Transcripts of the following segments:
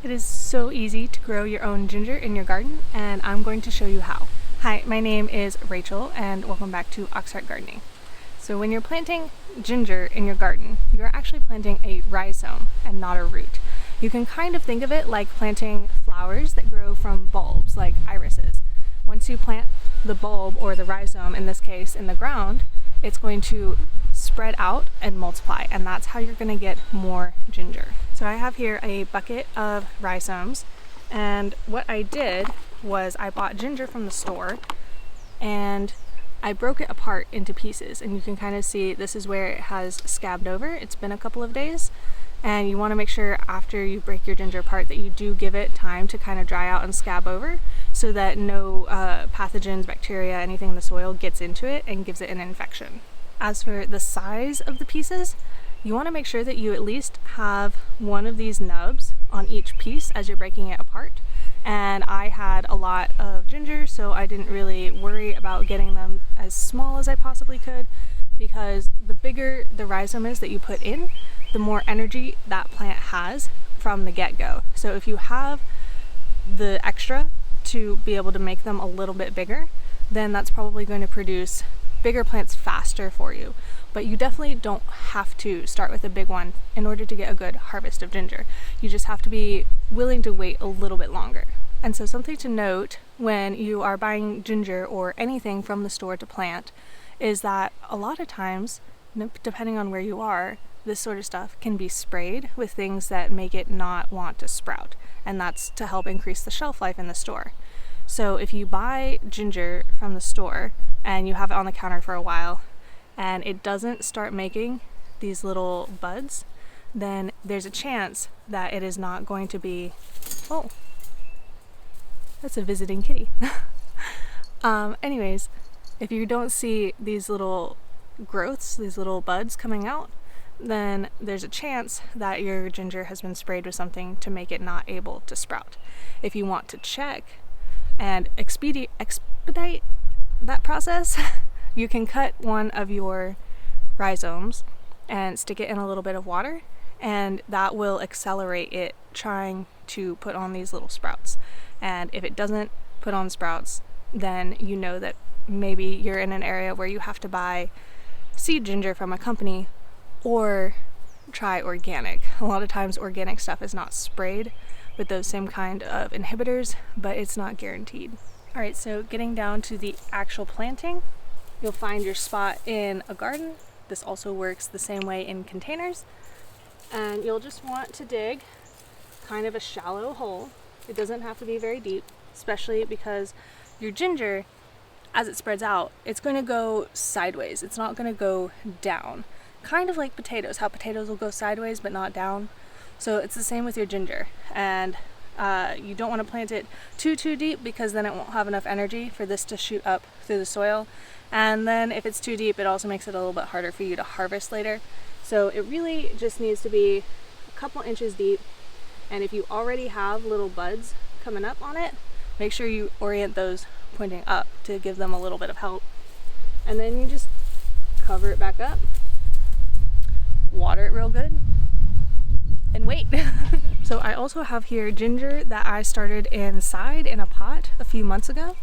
It is so easy to grow your own ginger in your garden, and I'm going to show you how. Hi, my name is Rachel, and welcome back to Auxhart Gardening. So when you're planting ginger in your garden, you're actually planting a rhizome and not a root. You can kind of think of it like planting flowers that grow from bulbs, like irises. Once you plant the bulb, or the rhizome in this case, in the ground, it's going to spread out and multiply, and that's how you're going to get more ginger. So I have here a bucket of rhizomes, and what I did was I bought ginger from the store and I broke it apart into pieces, and you can kind of see this is where it has scabbed over. It's been a couple of days, and you want to make sure after you break your ginger apart that you do give it time to kind of dry out and scab over so that no pathogens, bacteria, anything in the soil gets into it and gives it an infection. As for the size of the pieces, you want to make sure that you at least have one of these nubs on each piece as you're breaking it apart. And I had a lot of ginger, so I didn't really worry about getting them as small as I possibly could, because the bigger the rhizome is that you put in, the more energy that plant has from the get-go. So if you have the extra to be able to make them a little bit bigger, then that's probably going to produce bigger plants faster for you. But you definitely don't have to start with a big one in order to get a good harvest of ginger. You just have to be willing to wait a little bit longer. And so something to note when you are buying ginger or anything from the store to plant is that a lot of times, depending on where you are, this sort of stuff can be sprayed with things that make it not want to sprout. And that's to help increase the shelf life in the store. So if you buy ginger from the store and you have it on the counter for a while and it doesn't start making these little buds, then there's a chance that it is not going to be, oh, that's a visiting kitty. Anyways, if you don't see these little growths, these little buds coming out, then there's a chance that your ginger has been sprayed with something to make it not able to sprout. If you want to check and expedite that process, you can cut one of your rhizomes and stick it in a little bit of water, and that will accelerate it trying to put on these little sprouts. And if it doesn't put on sprouts, then you know that maybe you're in an area where you have to buy seed ginger from a company or try organic. A lot of times organic stuff is not sprayed with those same kind of inhibitors, but it's not guaranteed. Alright, so getting down to the actual planting, you'll find your spot in a garden. This also works the same way in containers. And you'll just want to dig kind of a shallow hole. It doesn't have to be very deep, especially because your ginger, as it spreads out, it's going to go sideways. It's not going to go down. Kind of like potatoes, how potatoes will go sideways but not down. So it's the same with your ginger. And you don't want to plant it too deep, because then it won't have enough energy for this to shoot up through the soil. And then if it's too deep, it also makes it a little bit harder for you to harvest later. So it really just needs to be a couple inches deep. And if you already have little buds coming up on it, make sure you orient those pointing up to give them a little bit of help. And then you just cover it back up, water it real good, and wait. So I also have here ginger that I started inside in a pot a few months ago,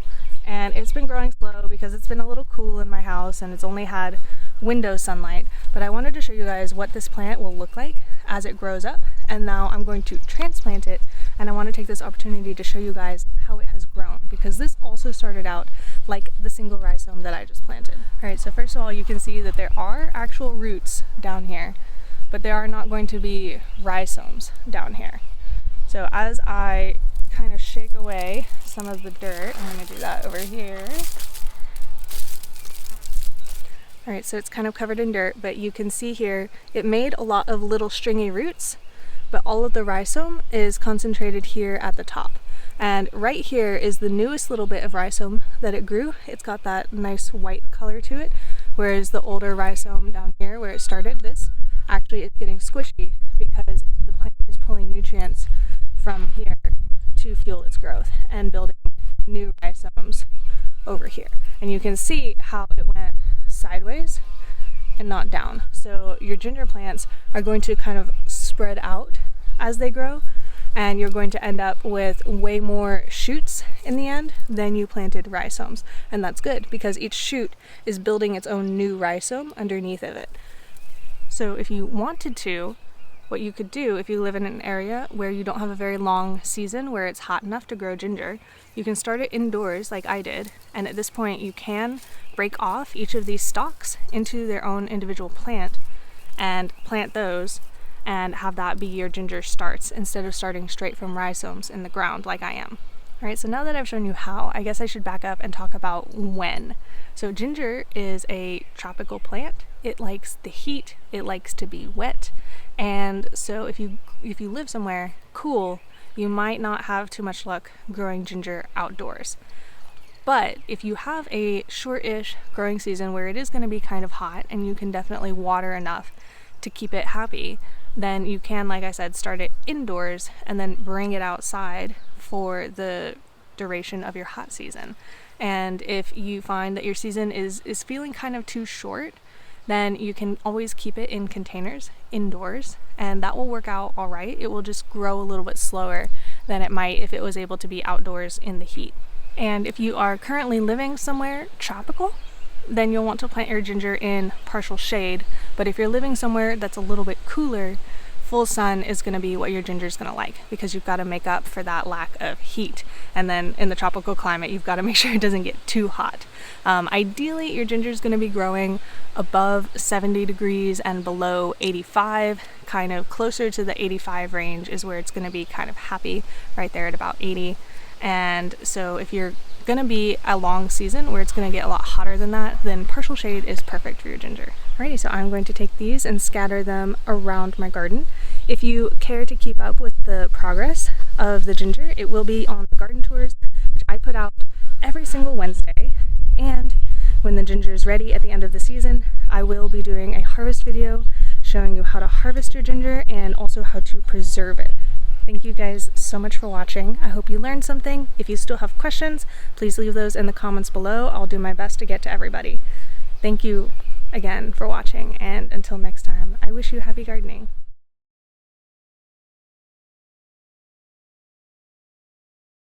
and it's been growing slow because it's been a little cool in my house and it's only had window sunlight. But I wanted to show you guys what this plant will look like as it grows up, and now I'm going to transplant it, and I want to take this opportunity to show you guys how it has grown, because this also started out like the single rhizome that I just planted. Alright, so first of all, you can see that there are actual roots down here, but there are not going to be rhizomes down here. So as I kind of shake away some of the dirt, I'm going to do that over here. Alright, so it's kind of covered in dirt, but you can see here it made a lot of little stringy roots, but all of the rhizome is concentrated here at the top. And right here is the newest little bit of rhizome that it grew. It's got that nice white color to it, whereas the older rhizome down here where it started, this actually is getting squishy because the plant is pulling nutrients from here to fuel its growth and building new rhizomes over here. And you can see how it went sideways and not down. So your ginger plants are going to kind of spread out as they grow, and you're going to end up with way more shoots in the end than you planted rhizomes. And that's good because each shoot is building its own new rhizome underneath of it. So if you wanted to, what you could do if you live in an area where you don't have a very long season where it's hot enough to grow ginger, you can start it indoors like I did, and at this point you can break off each of these stalks into their own individual plant and plant those and have that be your ginger starts instead of starting straight from rhizomes in the ground like I am. Alright, so now that I've shown you how, I guess I should back up and talk about when. So ginger is a tropical plant. It likes the heat, it likes to be wet, and so if you live somewhere cool, you might not have too much luck growing ginger outdoors. But if you have a short-ish growing season where it is going to be kind of hot and you can definitely water enough to keep it happy, then you can, like I said, start it indoors and then bring it outside for the duration of your hot season. And if you find that your season is feeling kind of too short, then you can always keep it in containers indoors, and that will work out all right. It will just grow a little bit slower than it might if it was able to be outdoors in the heat. And if you are currently living somewhere tropical, then you'll want to plant your ginger in partial shade. But if you're living somewhere that's a little bit cooler, full sun is going to be what your ginger is going to like, because you've got to make up for that lack of heat. And then in the tropical climate, you've got to make sure it doesn't get too hot. Ideally, your ginger is going to be growing above 70 degrees and below 85, kind of closer to the 85 range is where it's going to be kind of happy, right there at about 80. And so if you're going to be a long season where it's going to get a lot hotter than that, then partial shade is perfect for your ginger. Alrighty, so I'm going to take these and scatter them around my garden. If you care to keep up with the progress of the ginger, it will be on the garden tours, which I put out every single Wednesday. And when the ginger is ready at the end of the season, I will be doing a harvest video showing you how to harvest your ginger and also how to preserve it. Thank you guys so much for watching. I hope you learned something. If you still have questions, please leave those in the comments below. I'll do my best to get to everybody. Thank you again for watching, and until next time, I wish you happy gardening.